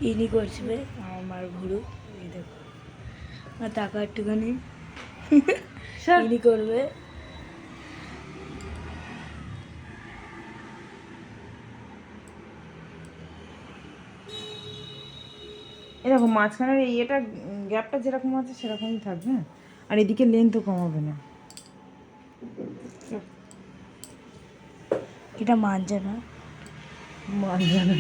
ইনি করছে আমার ভুরু, এই দেখো আর টাকা একটুখানি ইনি করবে। এরকম মাঝখানের এটা গ্যাপটা যেরকম আছে সেরকমই থাকবে, হ্যাঁ। আর এদিকে লেন্থও কমাবে না। এটা মানছে না। মানবে না।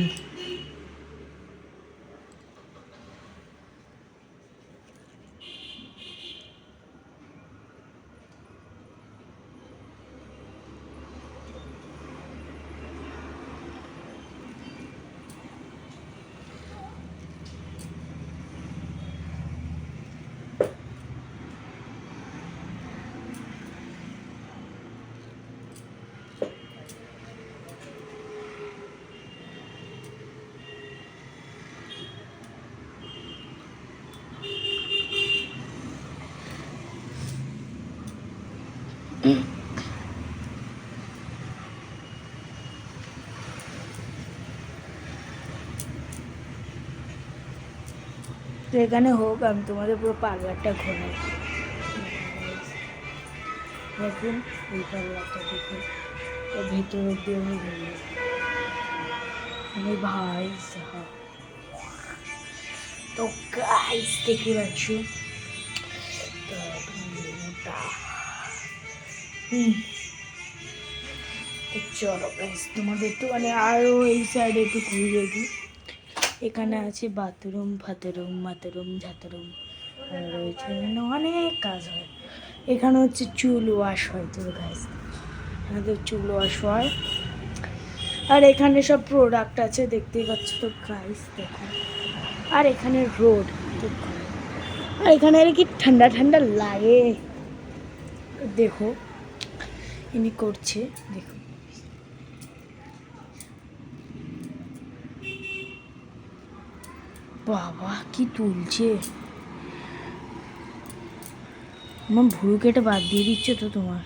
তো এখানে হোক, আমি তোমাদের পুরো পার্লারটা ঘোরাই। দেখুন এই পার্লারটা দেখুন, তো ভেতর অব্দি আমি ঘুরবো। আমি ভাই সাহাব, তো গাইস দেখতে পাচ্ছ তো মোটা। তো চলো গাইস তোমাদের একটু মানে আরও এই সাইডে একটু ঘুরিয়ে দিই। এখানে আছে বাথরুম মাথরুম ঝাতরুম রয়েছে, এখানে অনেক কাজ হয়। এখানে হচ্ছে চুল ওয়াশ হয়, তো গাইস এখানে তো চুল ওয়াশ হয়। আর এখানে সব প্রোডাক্ট আছে দেখতেই পাচ্ছ তো গাইস দেখো। আর এখানে রোড, আর এখানে আর কি ঠান্ডা ঠান্ডা লাগে দেখো। ইনি করছে দেখো, বাবা কি তুলছে। আমার ভুরু কেটে বাদ দিয়ে দিচ্ছে তো তোমার।